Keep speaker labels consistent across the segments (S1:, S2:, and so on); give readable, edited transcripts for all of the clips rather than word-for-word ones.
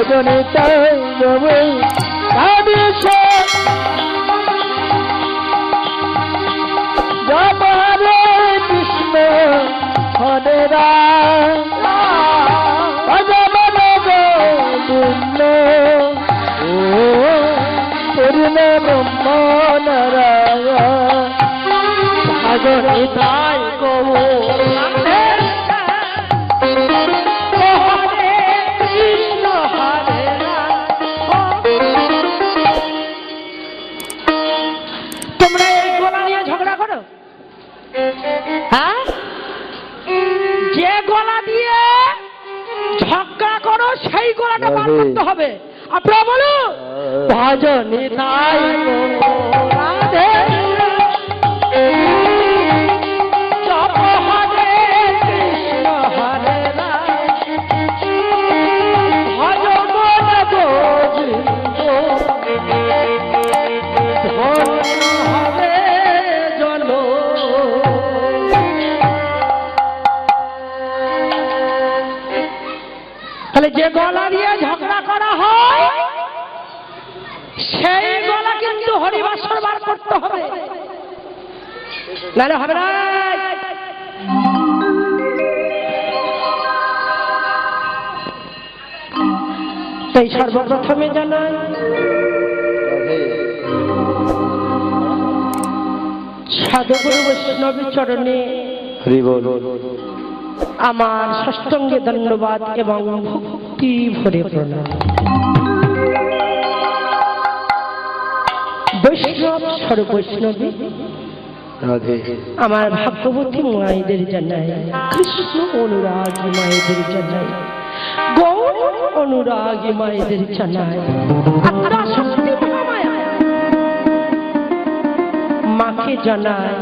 S1: ভজনে তাই রবে আদেশ জপ হরে কৃষ্ণ হরে রাম ভজ মন গোবিন্দ ও পূর্ণ ব্রহ্ম নারায়ণ ভজনে তাই গৌর
S2: হ্যাঁ, যে গলা দিয়ে ঝগড়া করো সেই গলাটা বার করতে হবে। আপনারা বলুন
S1: ভজনে তাই রাধে
S2: জপ হরে কৃষ্ণ হরে রাম ভজ মন গোবিন্দ ধন্য হবে জন। তাহলে যে গলা দিয়ে ঝগড়া করা হয় সেই গলা কিন্তু হরিবাসর বার করতে হবে, নাহলে হবে না। তাই সর্বপ্রথমে জানাই সাধুগুরু বৈষ্ণব চরণে আমার ষষ্ঠঙ্গে ধন্যবাদ এবং ভক্তি ভরে প্রণাম। বৈষ্ণব সর্ববৈষ্ণবী আমার ভাগ্যবতী মায়েদের জানাই, কৃষ্ণ অনুরাগী মায়েদের জানাই, গৌর অনুরাগী মায়েদের জানাই, মাকে জানাই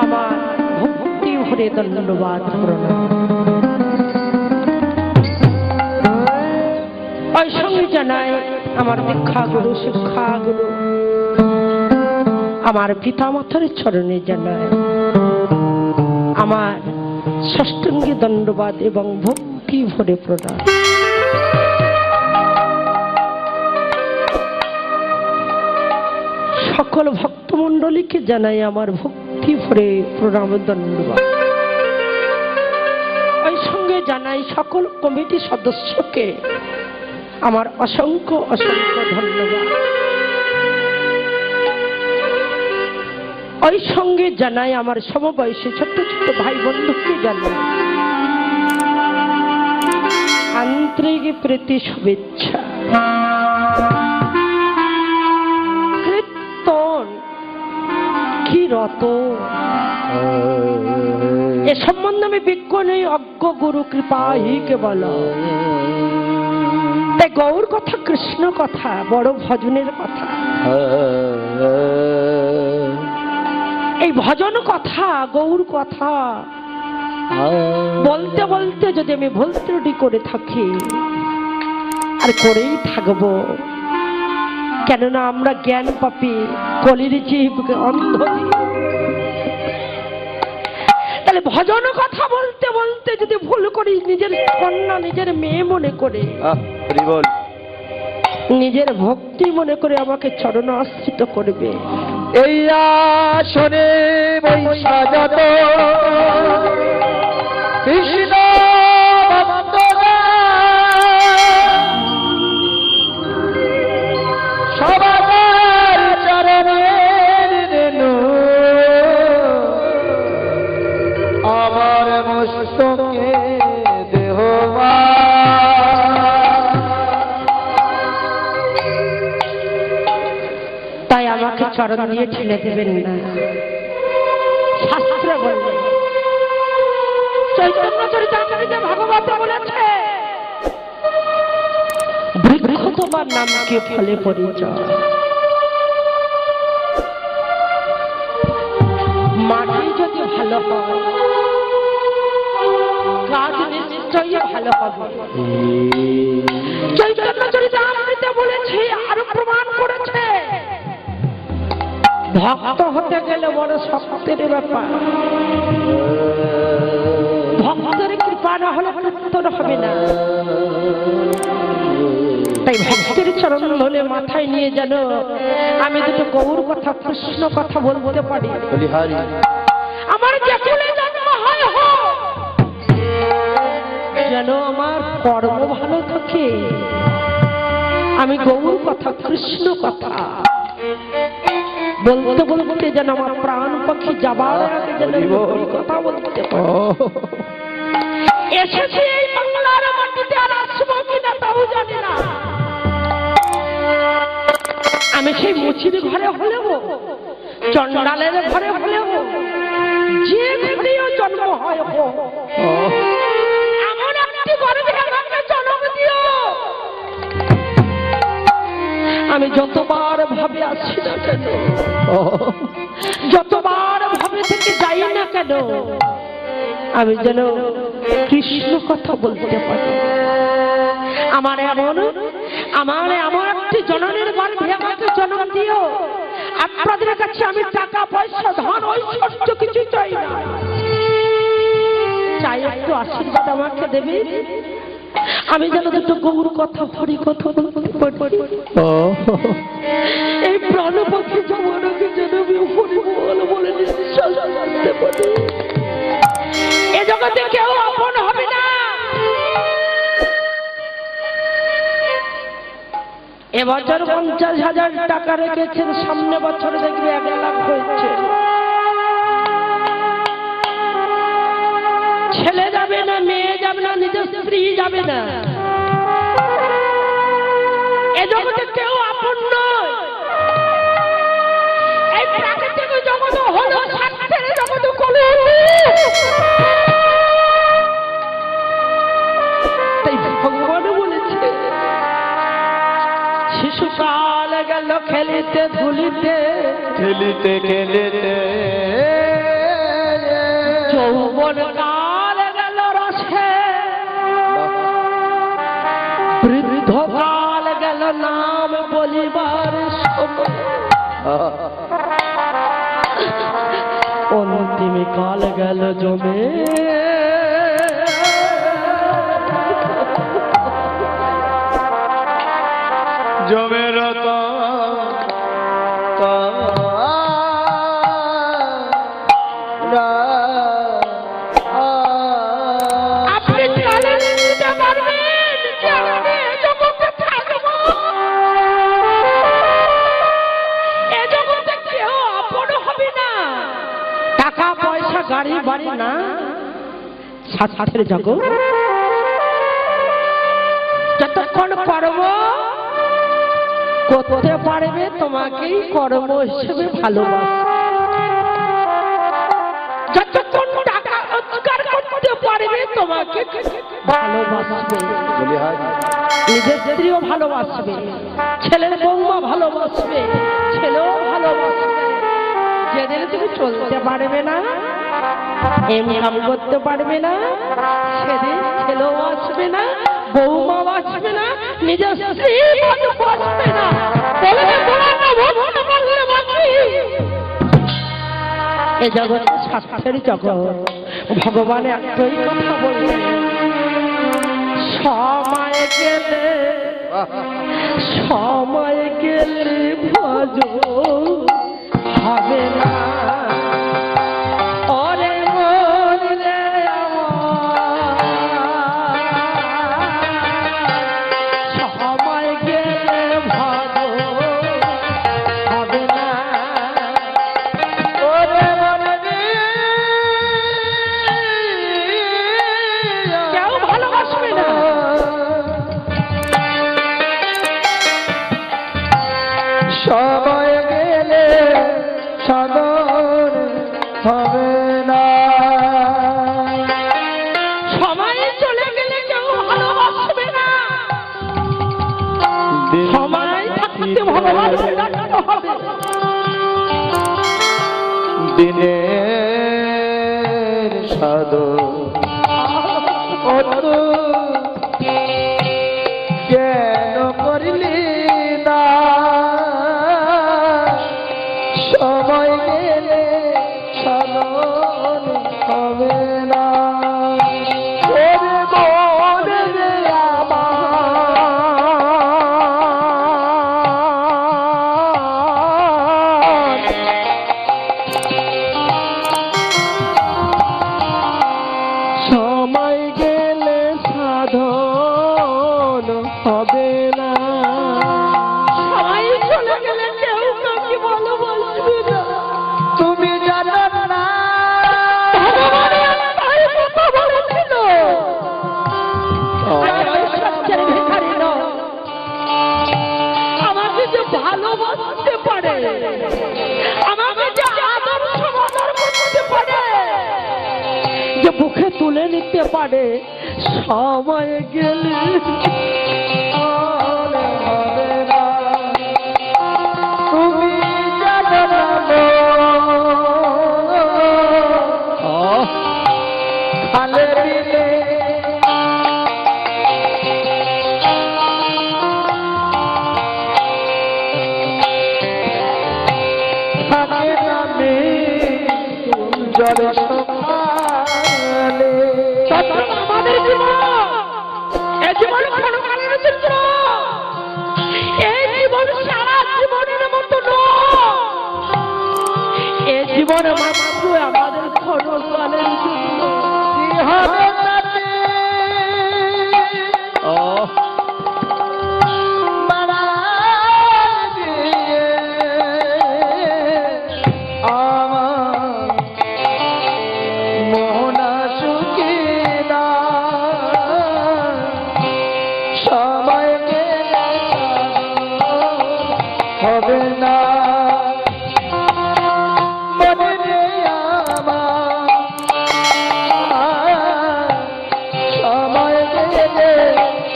S2: আমার ভক্তি ভরে ধন্যবাদ প্রণাম। ওই সঙ্গে জানাই আমার দীক্ষা গুরু শিক্ষা গুরু আমার পিতামাতার চরণে জানাই আমার ষষ্ঠঙ্গে ধন্যবাদ এবং ভক্তি ভরে প্রণাম। সকল ভক্তমণ্ডলীকে জানাই আমার ভক্তি ভরে প্রণাম ধন্যবাদ। ওই সঙ্গে জানাই সকল কমিটি সদস্যকে আমার অসংখ্য অসংখ্য ধন্যবাদ। ওই সঙ্গে জানাই আমার সমবয়সী ছোট্ট ছোট্ট ভাই বন্ধুকে জানাই আন্তরিক প্রীতি শুভেচ্ছা। কীর্তন কি রত এ সম্বন্ধে আমি বিজ্ঞ নেই, অজ্ঞ গুরু কৃপা হি কেবল। তাই গৌর কথা কৃষ্ণ কথা বড় ভজনের কথা। এই ভজন কথা গৌর কথা বলতে বলতে যদি আমি ভুল ত্রুটি করে থাকি আর করেই থাকবো, কেননা আমরা জ্ঞান পাপী কলির জীব অন্ধ। তাহলে ভজন কথা বলতে বলতে যদি ভুল করি নিজের কন্যা নিজের মেয়ে মনে করে নিজের ভক্তি মনে করে আমাকে চরণ আশ্রিত করবে।
S1: এই আসনে বৈশা যত কৃষ্ণ ভক্তরা সবার চরণের রেণু আমার মস্তকে দেহমা।
S2: তাই আমাকে চরণ দিয়ে ছেড়ে দেবেন না। শাস্ত্র বললেন, চৈতন্য চরিতামৃতে ভাগবত বলেছে, বৃক্ষ তোমার নামকে ফলে পরিচয়। মাটি যদি ভালো হয় কাজ নিশ্চয়ই ভালো হবে। চৈতন্য চরিতামৃতে বলেছে, আরো প্রমাণ করেছে, ভক্ত হতে গেলে বড় শক্তের ব্যাপার। ভক্তের কৃপা না হলে কীর্তন হবে না। তাই ভক্তের চরণ ধরে মাথায় নিয়ে যেন আমি দুটো গৌর কথা কৃষ্ণ কথা বলতে পারি।
S1: বলিহারি
S2: আমার যে কুলে জন্ম হয় হোক, যেন আমার কর্ম ভালো থাকে, আমি গৌর কথা কৃষ্ণ কথা বলতে বলতে যেন আমার প্রাণ পাখি যাবার আগে যেন গৌর কথা বলতে পারি। এসেছি এই বাংলার মাটিতে, আর আসবো কিনা তাও জানি না। আমি সেই মুচির ঘরে হলেও, চন্ডালের ঘরে হলেও, যে ঘরেও জন্ম হয় হোক, এমন একটি গর্ভে আমাকে জন্ম দিও। আমি যতবার ভাবে আসি না কেন, যতবার ভাবে থেকে যাই না কেন, আমি যেন কৃষ্ণ কথা বলতে পারি। আমার এমন একটি জননের গর্ভে আমাকে জন্ম দিও। আপনাদের কাছে আমি টাকা পয়সা ধন ঐশ্বর্য কিছু চাই না, চাই একটু আশীর্বাদ আমাকে দেবে। আমি যেন দুটো গৌর কথা হরি কথা বলতে পারি। এই প্রাণ পাখি জমানাকে যেন আমি হরি বলে নিঃশ্বাস করতে পারি। এ জগতে কেউ আপন হবে না। এবছর 50,000 টাকা রেখেছেন, সামনে বছর দেখবে 1 লাখ হয়েছে। ছেলে যাবে না, মেয়ে যাবে না, নিজের স্ত্রী যাবে না। এ জগতে কেউ আপন নয়। এই প্রাকৃতিক জগৎ হলো স্বার্থের জগৎ। তাই ভগবান বলেছে, শিশুকাল গেল খেলিতে ধুলিতে,
S1: খেলিতে খেলিতে
S2: যৌবন কাল গেল রসে, বৃদ্ধ কাল গেল নাম বলিবার সময়, অন্তিম কাল গেল জমে।
S1: জমের
S2: আপনি কালে নিতে পারবেন যে আমি এ জগতে থাকব। এ জগতে কেউ আপন হবে না। টাকা পয়সা গাড়ি বাড়ি না, স্বার্থের জগৎ। যতক্ষণ কর্ম করতে পারবে তোমাকেই কর্ম হিসেবে ভালোবাসে। যতক্ষণ টাকা রোজগার করতে পারবে তোমাকে ভালোবাসবে, নিজের স্ত্রীও ভালোবাসবে, ছেলের বৌমা ভালোবাসবে, ছেলেও ভালোবাসবে। যেদিন তুমি চলতে পারবে না, ইনকাম করতে পারবে না, সেদিন ছেলেও আসবে না, বৌমাও আসবে না, নিজের স্ত্রী আসবে না। এ জগৎ স্বার্থের জগৎ। ভগবান একটাই কথা বললেন, সময় গেলে ভজ হবে না। ওরে মরলে সময় গেলে ভজ হবে না।
S1: ওরে মরলে
S2: কেউ ভালোবাসবে না।
S1: সময় গেলে সাধন হবে না।
S2: সময় চলে গেলে কেউ ভালোবাসবে না। সময় থাকতে ভগবান ডাকতে হবে।
S1: দিনের সাধন অত কেন করলি না? সময় গেলে সাধন হবে না। ওরে মন রে আমার
S2: সাধন হবে না। সবাই চলে গেলে কেউ কাউকে ভালো বলবে না।
S1: তুমি জানো না
S2: ভগবানের তাই কথা বলেছিল। আমি ঐশ্বর্যের ভিখারি নই। আমাকে যে ভালোবাসতে পারে, আমাকে যে আদর সমাদর করতে পারে, যে বুকে তুলে নিতে পারে, সময় গেলে
S1: হবে না। তুমি জানো না খালে বিলে থাকে নামে জলে সকালে।
S2: আমাদের জীবন, এই জীবন ক্ষণকালের চিত্র। এই জীবন সারা জীবনের মতো নয়। এই জীবন মাত্র আমাদের ক্ষণকালের জন্য।
S1: কি হবে তাতে মারা দিয়ে আমার মোহনা সুখী না। সময় গেলে হবে না। মনে নেই আমার সময় গেলে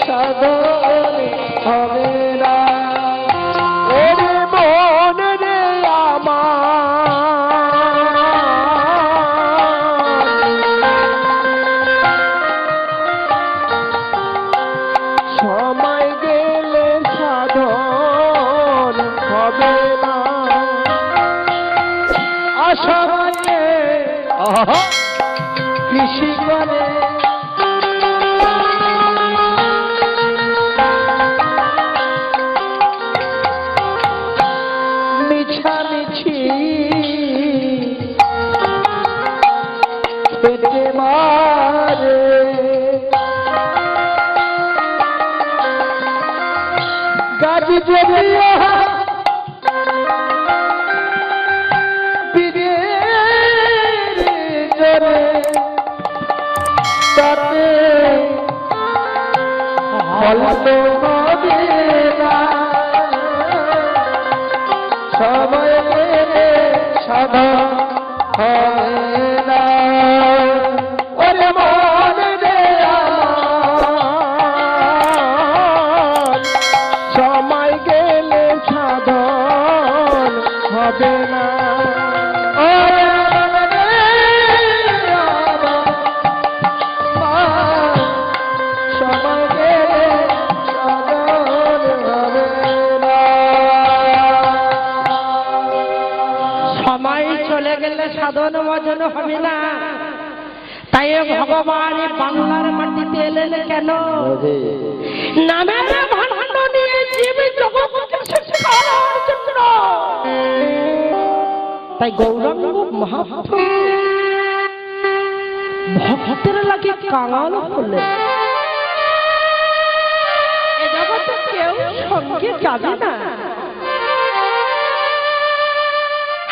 S1: সাধন হবে না। ওরে মন রে সময় গেলে সাধন হবে না। অসময়ে কৃষি করে মিছামিছি পেটে মারে। গাছ জমিয়া বীরের জোরে তাতে ফল তো হবে না। সময় গেলে সাধন হবে না। ওরে মন রে আমার সময় গেলে সাধন হবে না। ওরে মন রে আমার সময় গেলে সাধন হবে না।
S2: সময় চলে গেলে সাধন ভজন হবে না। তাই ভগবান এই বাংলার মাটিতে এলেন কেন? নামের ভাণ্ড নিয়ে জীব জগৎকে সৃষ্টি করার জন্য। তাই গৌরাঙ্গ মহাপ্রভু ভক্তের লাগে কাঙাল হলে এ জগতে কেউ সঙ্গে যাবে না।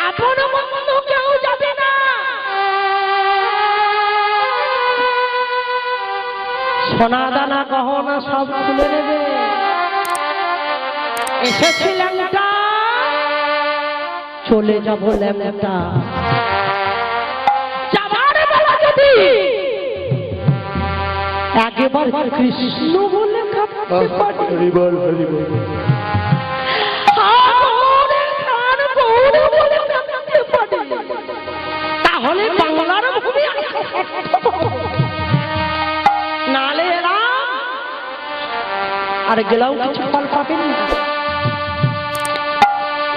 S2: আপন বন্ধু কেউ যাবে না। সোনা দানা গহনা সব খুলে নেবে। এসেছিলাম চলে যাব ল্যাংটা। যাবার বেলা যদি একবার কৃষ্ণ বলে কাঁদতে পারি,
S1: হরিবল হরিবল
S2: তাহলে বাংলার ভূমি নালে আর গেলাও কিছু ফল পাবেন না,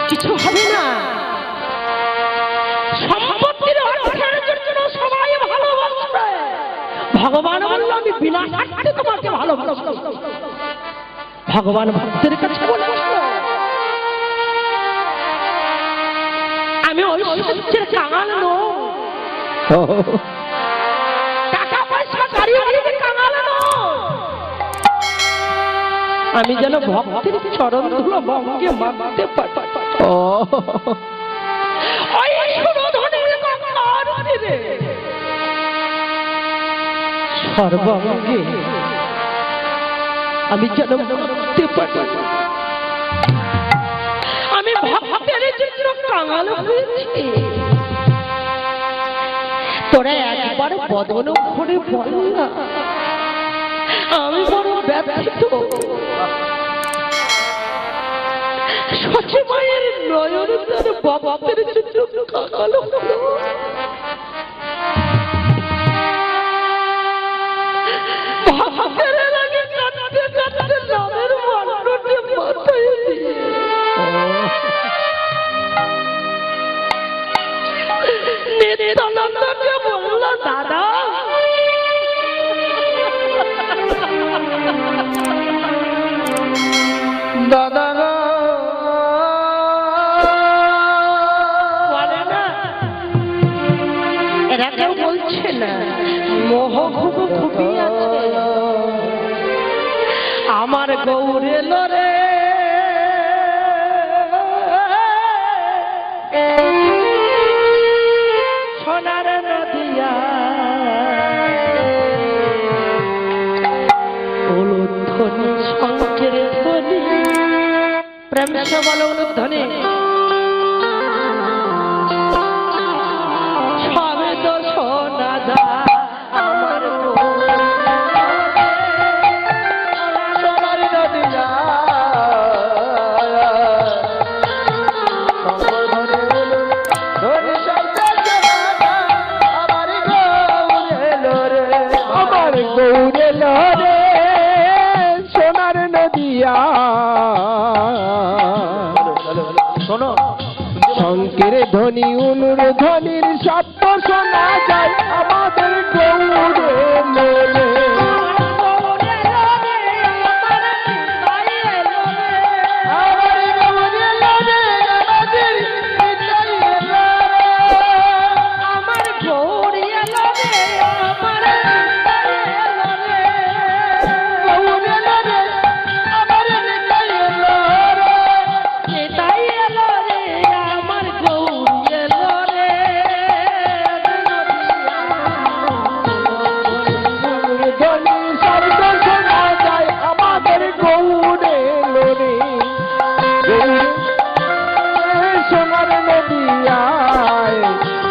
S2: কিছু হবে না। সম্পত্তির অর্থের জন্য সবাই ভালোবাসবে। ভগবান বলল আমি বিনা স্বার্থে তোমাকে ভালোবাসবো। ভগবান ভক্তের কাছে বলে আমি ঐশ্বর্যের কাঙাল নই, টাকা পয়সা গাড়ি বাড়িতে কাঙাল নই। আমি যেন ভক্তের চরণ ধুলো বঙ্গে মানতে পারি।
S1: ও
S2: ওই সুরধনের গঙ্গার তীরে সর্বাঙ্গে আমি যেন মানতে পারি। আমি ভক্তের জন্য কাঙাল হয়েছি। তোরা একবার বদন করে বল না, আমি বড় ব্যথিত। সচি মায়ের নয়ন তার বাবাদের জন্য কাঙাল হলো। ভক্তের লাগে কাঁদতে কাঁদতে নামের মান্যটি মাথায় দিয়ে নিত্যানন্দকে বলল, দাদা
S1: দাদা গো,
S2: বলে না, এরা কেউ বলছে না, মোহ খুব খুবই আছে। আমার গৌরে লরে সোনার নদিয়া উলুধ্বনি শঙ্কের ধ্বনি, প্রেম সে বল উলুধ্বনি। সবে তো শোনা যায় আমার
S1: সোনার নদিয়া আমার গৌরে লরে সোনার নদিয়া। শোনো, শঙ্কের ধ্বনি উলুর ধ্বনির শব্দ শোনা যায় আমাদের গৌরে লরে।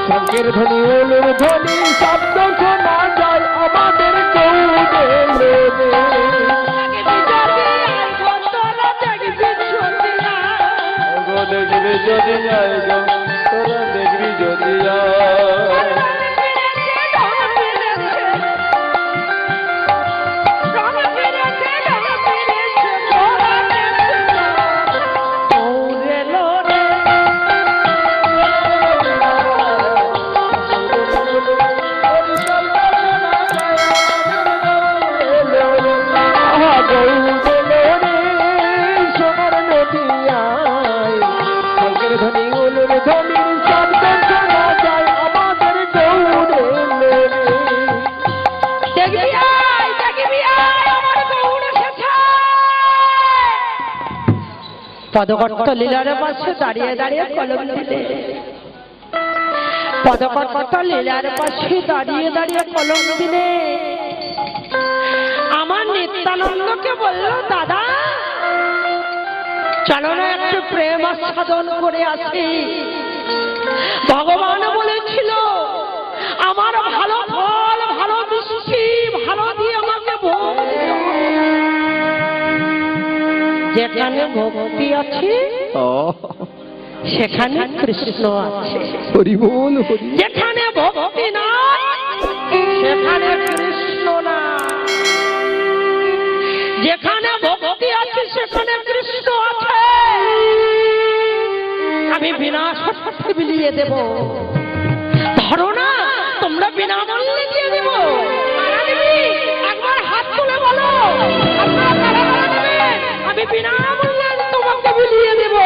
S1: শঙ্কের ধ্বনি উলুর ধ্বনি শব্দ শোনা যায় আমাদের গৌরে লরে। দেখবি যদি যায় গো, তোরা দেখবি যদি সোনার নদিয়ায় শঙ্কের ধ্বনি উলুর ধ্বনির শব্দ শোনা যায় আমাদের গৌরে লরে।
S2: পদকর্ত লীলার পাশে দাঁড়িয়ে দাঁড়িয়ে কলম দিলে, পদকর্ত লীলার পাশে দাঁড়িয়ে দাঁড়িয়ে কলম দিলে। আমার নিত্যানন্দকে বলল, দাদা চলো না একটু প্রেম আস্বাদন করে আসি। ভগবান বলেছিল আমার ভালো ফল, ভালো মিষ্টি, ভালো দিয়ে আমাকে ভোগ দিতে হবে। যেখানে ভক্তি আছে সেখানে কৃষ্ণ আছে।
S1: হরি বল হরি।
S2: যেখানে ভক্তি নাই সেখানে কৃষ্ণ না। যেখানে ভক্তি আছে সেখানে কৃষ্ণ আছে। আমি বিনা শর্তে বিলিয়ে দেব। ধরো না, তোমরা বিনা মূল্যে দিয়ে দেব। একবার হাত তুলে বলো, আপনারা কারা কারা নেবেন? আমি বিনা মূল্যে তোমাকে বিলিয়ে দেব।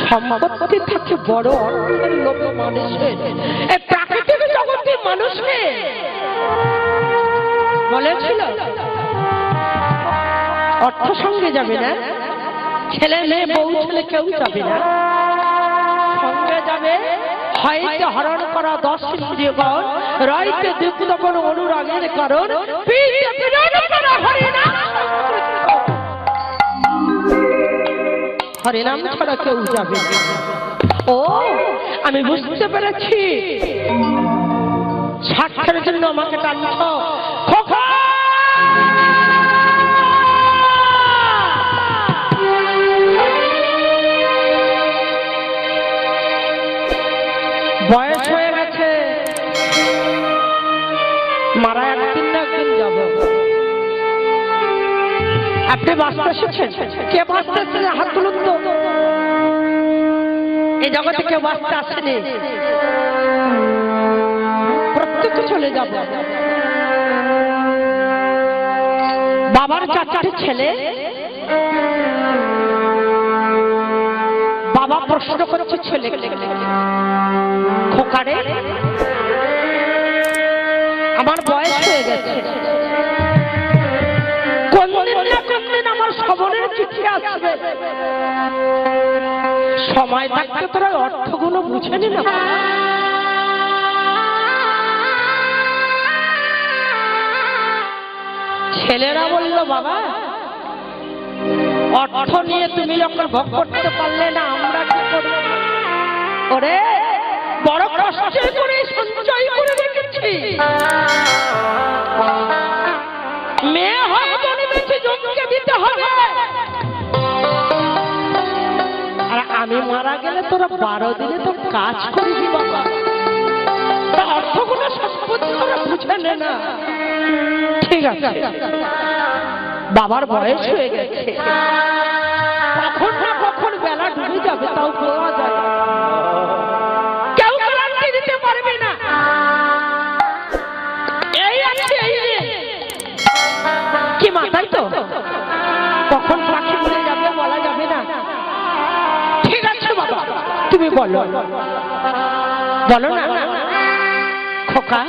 S2: সম্পত্তি থেকে বড় অর্থের লোভ মানুষের এই প্রাকৃতিক জগতে মানুষকে বলেছিল অর্থ সঙ্গে যাবে না, ছেলে মেয়ে বউ ছেলে কেউ যাবে না, সঙ্গে যাবে হয়তো হরণ করা 10 ইন্দ্রিয়গণ, রয়তে দুঃখদপন অনুরাগের কারণ, পিঠে বিরাট করা হরিনাম। হরিনাম ছাড়া কেউ যাবে না। ও আমি বুঝতে পেরেছি, স্বার্থের জন্য আমাকে টানছ। খোকা বয়স হয়ে গেছে, মারা একদিন না একদিন যাব। আপনি বাঁচতে শিখছেন, কে বাঁচতে হাত তুলুন তো। এই জগতে কেউ বাঁচতে আসেনি, প্রত্যেকে চলে যাব। বাবার 4টি ছেলে, বাবা প্রশ্ন করছে ছেলে খোকারে আমার বয়স হয়ে গেছে, কোনদিন না কোনদিন আমার সবরের চিঠি আসবে, সময় থাকতে তোরা অর্থগুলো বুঝে নি না। ছেলেরা বলল বাবা অর্থ নিয়ে তুমি যখন ভোগ করতে পারলে না, আমরা কি করব? ওরে বড় কষ্ট করে সঞ্চয় করে রেখেছি, মেয়ে হোক জন্মেছে জনকে দিতে হবে, আর আমি মারা গেলে তোরা 12 দিনে তো কাজ করবি বাবা, তা অর্থগুলো সম্পত্তি তোরা বুঝে নে না। ঠিক আছে, বাবার বয়স হয়ে গেছে, কখন না কখন বেলা ডুবে যাবে, তাও পাওয়া যায়, কেউ গ্যারান্টি দিতে পারবে না। এই আছে এই কি মাথায় তো, কখন পাখি উড়ে যাবে বলা যাবে না। ঠিক আছে বাবা, তুমি বলো বলো না খোকা,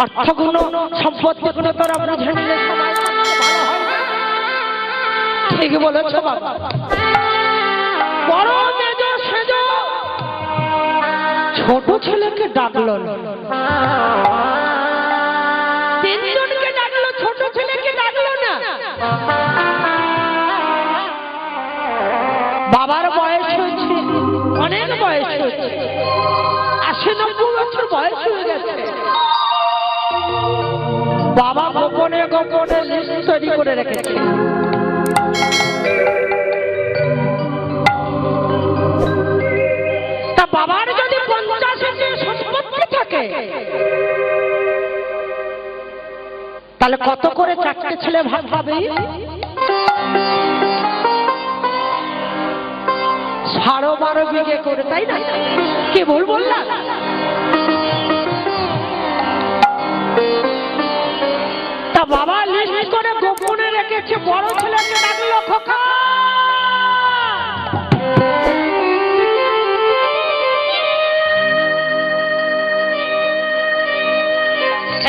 S2: অর্থগুলো সম্পত্তিগুলো তোরা বুঝে নিলে সময় ভালো হয়। ঠিক বলেছ বাবা, বড় মেজ সেজ ছোট ছেলেকে ডাকলো, 3 জনকে ডাকলো, ছোট ছেলেকে ডাকলো না। বাবার বয়স হয়েছে, অনেক বয়স হয়েছে, 80-90 বছর বয়স হয়ে গেছে। বাবা গোপনে গোপনে লিস্ট তৈরি করে রেখেছে, তা বাবার যদি 50 সম্পত্তি থাকে তাহলে কত করে 4টে ছেলে ভাগ পাবে? 12.5 বিঘে করে, তাই না? কি ভুল বললাম? তা বাবা লিস্ট করে গোপনে রেখেছে, বড় ছেলেকে ডাকলো খোকা,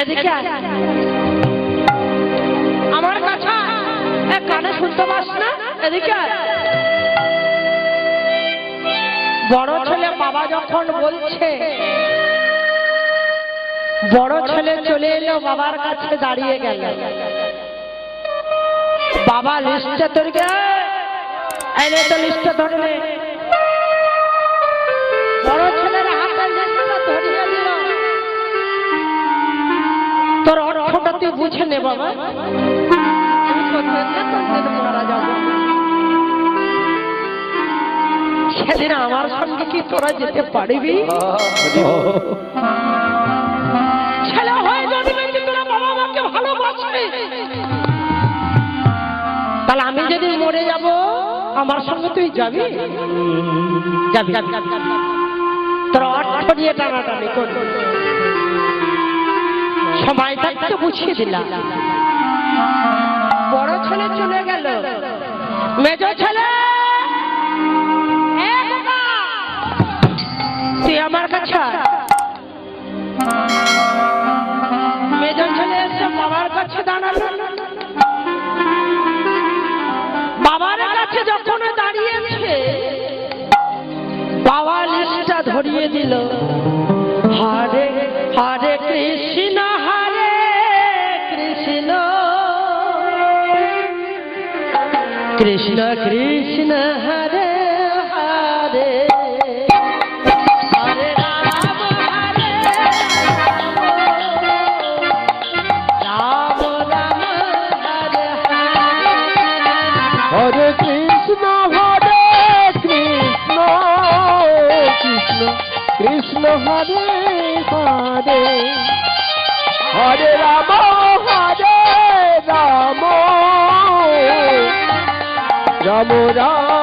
S2: এদিকে আমার কাছে কানে শুনতে পাস না, এদিকে। বড় ছেলে বাবা যখন বলছে, বড় ছেলে চলে এলো বাবার কাছে দাঁড়িয়ে গেল। বাবা লিস্টে ধরে এনে তো লিস্টে ধরলে, বড় ছেলের হাতে লিস্টটা ধরিয়ে দিল, তোর অর্থটা তুই বুঝে নে বাবা, মারা যাব, সেদিন আমার সঙ্গে কি তোরা যেতে পারবি? ছেলে হয়ে জন্মেছে, তোরা বাবা মাকে ভালোবাসবে, তাহলে আমি যদি মরে যাব আমার সঙ্গে তুই যাবি? যাবি? তোর অর্থ নিয়ে টানাটানি করবি, সময় থাকতে বুঝিয়ে দিলাম। বড় ছেলে চলে গেল, মেজ ছেলে আমার কাছে আয়। মেজর ছেলে এসে বাবার কাছে দাঁড়ালো। বাবার কাছে যখন দাঁড়িয়েছে বাবা লিস্টটা ধরিয়ে দিল, হরে হরে কৃষ্ণ হরে কৃষ্ণ কৃষ্ণ কৃষ্ণ হরে হরে হরে রাম হরে রাম রাম হরে
S1: হরে কৃষ্ণ কৃষ্ণ কৃষ্ণ হরে হরে হরে রাম রাম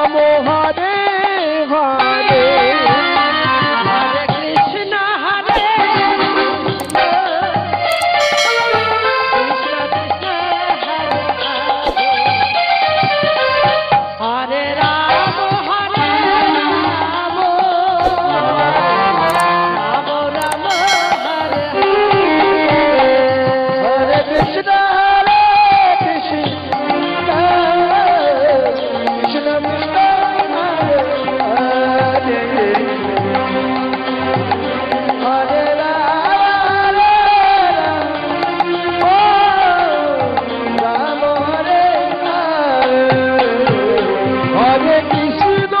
S1: রাম হরে হরে
S2: হরে কৃষ্ণ হরে কৃষ্ণ কৃষ্ণ হরে রাম হরে রাম রাম রাম হরে
S1: হরে কৃষ্ণ কৃষ্ণ কৃষ্ণ হরে রাম রাম হরে হরে কৃষ্ণ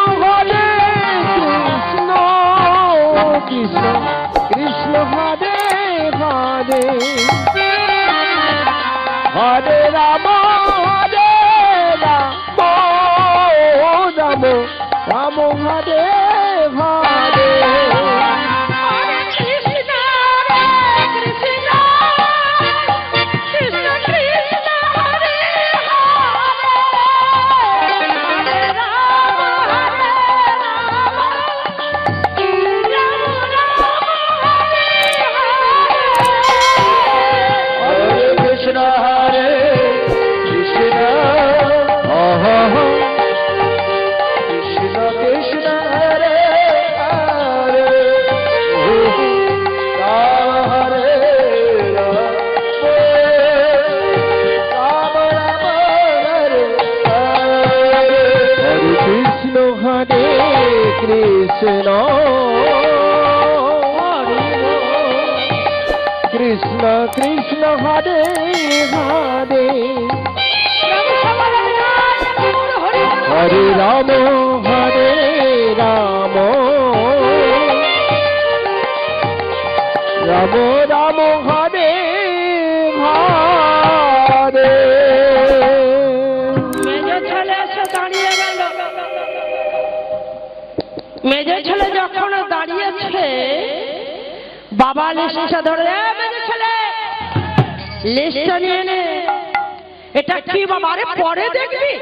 S1: কৃষ্ণ কৃষ্ণ হরে হরে হরে রাম রাম রাম হরে হরে
S2: কৃষ্ণ কৃষ্ণ কৃষ্ণ কৃষ্ণ হরে হরে রাম হরে রাম রাম
S1: হরে কৃষ্ণ কৃষ্ণ কৃষ্ণ কৃষ্ণ হরে হরে রাম হরে রাম রাম রাম হরে হরে হরে কৃষ্ণ কৃষ্ণ কৃষ্ণ কৃষ্ণ হরে হরে হরে রাম রাম রাম হরে হরে
S2: মেজর ছেলে এসে দাঁড়িয়ে গেল। মেজর ছেলে যখন দাঁড়িয়েছে বাবা লিস্টটা ধরে, মেজর ছেলে লিস্টটা নিয়ে নে। এটা কি বাবা? আরে পরে দেখবি।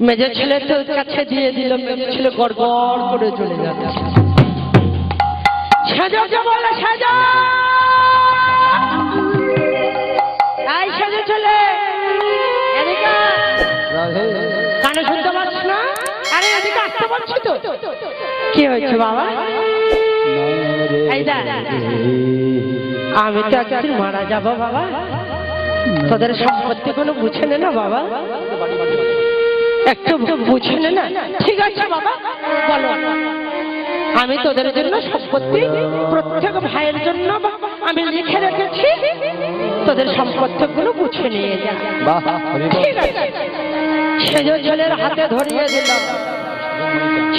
S2: মেজর ছেলে তো কাছে দিয়ে দিল। মেজর ছেলে গড়গড় করে চলে যাচ্ছে। সেজকে বলে সেজ, এই সেজ ছেলে এদিকে আয়। কানে শুনতে পাচ্ছ না? আরে এদিকে আসতে পারছি তো। কি হয়েছে বাবা? এই দেখ, আমি তো একদিন মারা যাব বাবা। তোদের সম্পত্তি কোনো বুঝে নে না বাবা, একটু বুঝে নে না। ঠিক আছে বাবা, বলো। আমি তোদের জন্য সম্পত্তি প্রত্যেক ভাইয়ের জন্য আমি লিখে রেখেছি। তোদের সম্পত্তি গুলো বুঝে নিয়ে যা। ঠিক আছে। সেজ ছেলের হাতে ধরিয়ে দিলাম।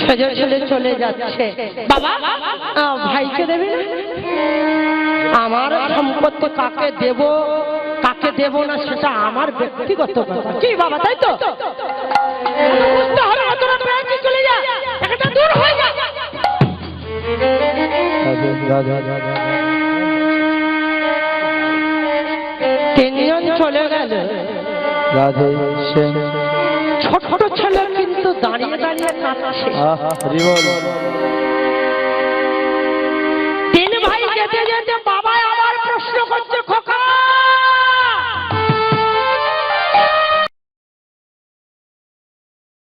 S2: সেজ ছেলে চলে যাচ্ছে। বাবা ভাইকে দেবে না? আমার সম্পত্তি কাকে দেব কাকে দেব না সেটা আমার ব্যক্তিগত ব্যাপার। কি বাবা, তাই তো? বুঝতে হবে না, তোরা ব্যাংকে চলে যা, একটা দূর হয়ে যা। তিনজন চলে গেল। ছোট ছেলে কিন্তু দাঁড়িয়ে দাঁড়িয়ে কাঁদছে।